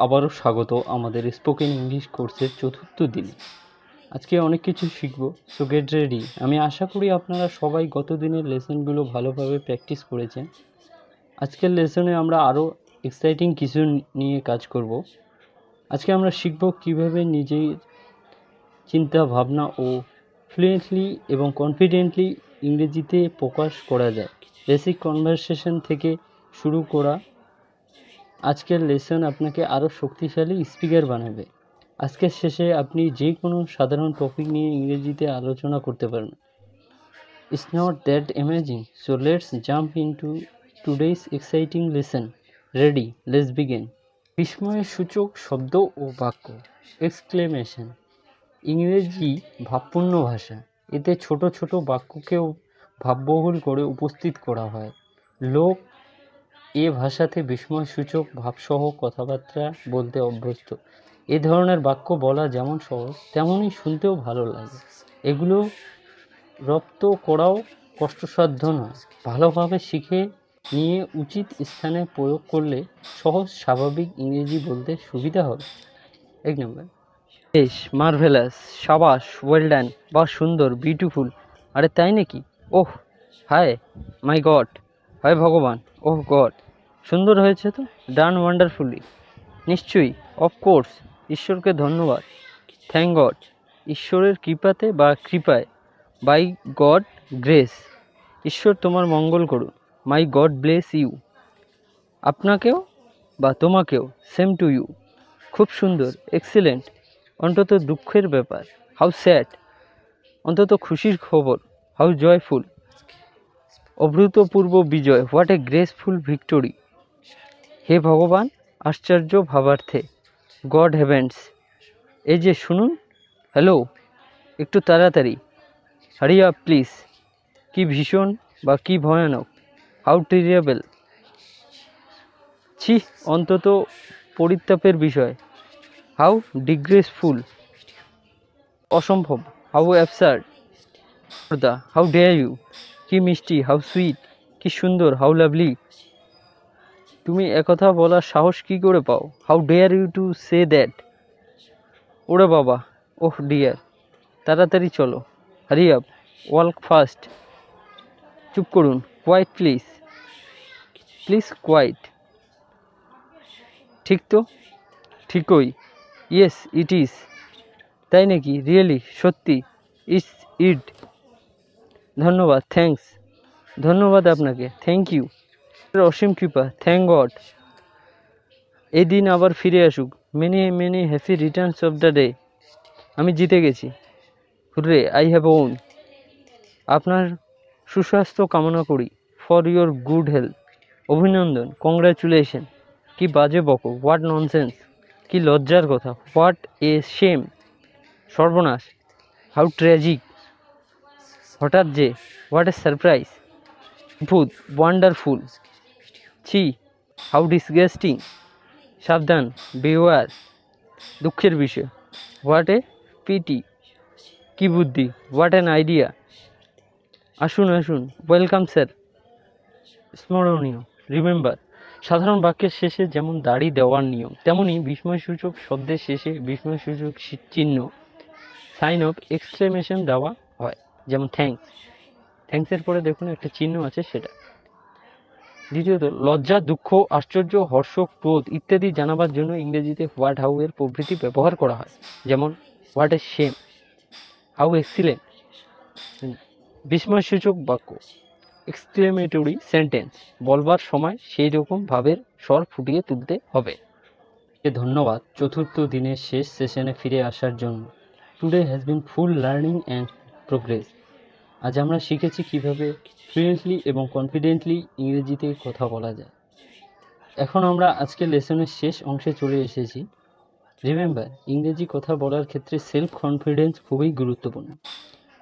আবারও স্বাগত আমাদের স্পোকেন ইংলিশ কোর্সের চতুর্থ দিনে। আজকে অনেক কিছু শিখব, সো গেট রেডি। আমি আশা করি আপনারা সবাই গত দিনের লেসনগুলো ভালোভাবে প্র্যাকটিস করেছেন। আজকের লেসনে আমরা আরও এক্সাইটিং কিছু নিয়ে কাজ করব। আজকে আমরা শিখব কিভাবে নিজের চিন্তা ভাবনা ও ফ্লুয়েন্টলি এবং কনফিডেন্টলি ইংরেজিতে প্রকাশ করা যায়। বেসিক কনভারসেশন থেকে শুরু করা আজকের লেসন আপনাকে আরও শক্তিশালী স্পিকার বানাবে। আজকের শেষে আপনি যে কোনো সাধারণ টপিক নিয়ে ইংরেজিতে আলোচনা করতে পারেন। It's not that amazing, so let's jump into today's exciting lesson. Ready, let's begin. বিস্ময়ের সূচক শব্দ ও বাক্য, এক্সক্লেমেশন। ইংরেজি ভাবপূর্ণ ভাষা, এতে ছোট ছোট বাক্যকেও ভাববহুল করে উপস্থিত করা হয়। লোক এ ভাষাতে বিস্ময়সূচক ভাবসহ কথাবার্তা বলতে অভ্যস্ত। এ ধরনের বাক্য বলা যেমন সহজ, তেমনই শুনতেও ভালো লাগে। এগুলো রপ্ত করাও কষ্টসাধ্য নয়। ভালোভাবে শিখে নিয়ে উচিত স্থানে প্রয়োগ করলে সহজ স্বাভাবিক ইংরেজি বলতে সুবিধা হবে। 1 নম্বর, বেশ, মার্ভেলাস, সাবাস, ওয়েল ডান বা সুন্দর, বিউটিফুল। আরে তাই নাকি? ওহ হায়, মাই গড, হায় ভগবান, ওহ গড, সুন্দর হয়েছে তো, ডান ওয়ান্ডারফুলি, নিশ্চয়ই, অফকোর্স, ঈশ্বরকে ধন্যবাদ, থ্যাংক গড, ঈশ্বরের কৃপাতে বা কৃপায়, বাই গড গ্রেস, ঈশ্বর তোমার মঙ্গল করুন, মাই গড ব্লেস ইউ, আপনাকেও বা তোমাকেও, সেম টু ইউ, খুব সুন্দর, এক্সিলেন্ট, অন্তত দুঃখের ব্যাপার, হাউ স্যাড, অন্তত খুশির খবর, হাউ জয়ফুল, অভূতপূর্ব বিজয়, হোয়াট এ গ্রেসফুল ভিক্টোরি, হে ভগবান, আশ্চর্য ভাবার্থে, গড হেভেন্স, এই যে শুনুন, হ্যালো, একটু তাড়াতাড়ি, হারি আপ প্লিজ, কি ভীষণ বা কি ভয়ানক, হাউ টেরিয়েবল, ছি, অন্তত পরিতাপের বিষয়, হাউ ডিগ্রেসফুল, অসম্ভব, how absurd, how dare you, কি মিষ্টি, হাউ সুইট, কি সুন্দর, হাউ লাভলি, তুমি একথা বলার সাহস কি করে পাও, how dare you to say that, ওরে বাবা, ওহ ডিয়ার, তাড়াতাড়ি চলো, হারি আপ, ওয়াল্ক ফাস্ট, চুপ করুন, কোয়াইট প্লিজ, প্লিজ কোয়াইট, ঠিক তো, ঠিকই, ইয়েস ইট ইজ, তাই নাকি, রিয়েলি, সত্যি, ইটস ইট, ধন্যবাদ, থ্যাঙ্কস, ধন্যবাদ আপনাকে, থ্যাংক ইউ, অসীম কৃপা, থ্যাংক গড, এই দিন আবার ফিরে আসুক, many many happy Returns of the day, আমি জিতে গেছি, হুররে, আই হ্যাভ ওন, আপনার সুস্বাস্থ্য কামনা করি, ফর ইয়োর গুড হেলথ, অভিনন্দন, কংগ্রাচুলেশন, কি বাজে বকো, হোয়াট ননসেন্স, কি লজ্জার কথা, হোয়াট এ শেম, সর্বনাশ, হাউ ট্র্যাজিক, হঠাৎ যে, হোয়াট এ সারপ্রাইজ, অদ্ভুত, ওয়ান্ডারফুল, ছি, হাউ ডিসগাস্টিং, সাবধান, বিওয়ার, দুঃখের বিষয়, হোয়াট এ পিটি, কি বুদ্ধি, হোয়াট অ্যান আইডিয়া, আসুন আসুন, ওয়েলকাম স্যার, স্মরণীয়, রিমেম্বার। সাধারণ বাক্যের শেষে যেমন দাড়ি দেওয়ার নিয়ম, তেমনি বিস্ময়সূচক শব্দের শেষে বিস্ময়সূচক চিহ্ন, সাইন অফ এক্সক্লেমেশন দেওয়া হয়, যেমন থ্যাঙ্কস, থ্যাঙ্কসের পরে দেখুন একটা চিহ্ন আছে সেটা। দ্বিতীয়ত, লজ্জা, দুঃখ, আশ্চর্য, হর্ষ, ক্রোধ ইত্যাদি জানাবার জন্য ইংরেজিতে হোয়াট, হাউ এর প্রভৃতি ব্যবহার করা হয়, যেমন what a shame, how excellent. বিস্ময়সূচক বাক্য, এক্সক্লেমেটরি সেন্টেন্স, বলবার সময় সেই রকম ভাবের স্বর ফুটিয়ে তুলতে হবে। ধন্যবাদ চতুর্থ দিনের শেষ সেশনে ফিরে আসার জন্য। Today has been full learning and progress. আজ আমরা শিখেছি কিভাবে ফ্লুয়েন্টলি এবং কনফিডেন্টলি ইংরেজিতে কথা বলা যায়। এখন আমরা আজকের লেসনের শেষ অংশে চলে এসেছি। রিমেম্বার, ইংরেজি কথা বলার ক্ষেত্রে সেলফ কনফিডেন্স খুবই গুরুত্বপূর্ণ।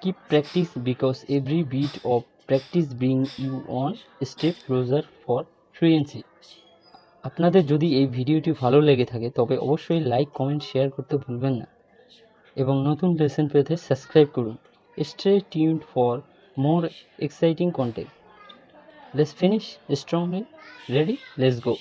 Keep practice because every bit of practice bring you one step closer for fluency. আপনাদের যদি এই ভিডিওটি ভালো লেগে থাকে তবে অবশ্যই লাইক, কমেন্ট, শেয়ার করতে ভুলবেন না এবং নতুন লেসন পেতে সাবস্ক্রাইব করুন। Stay tuned for more exciting content. Let's finish strongly. Ready? Let's go.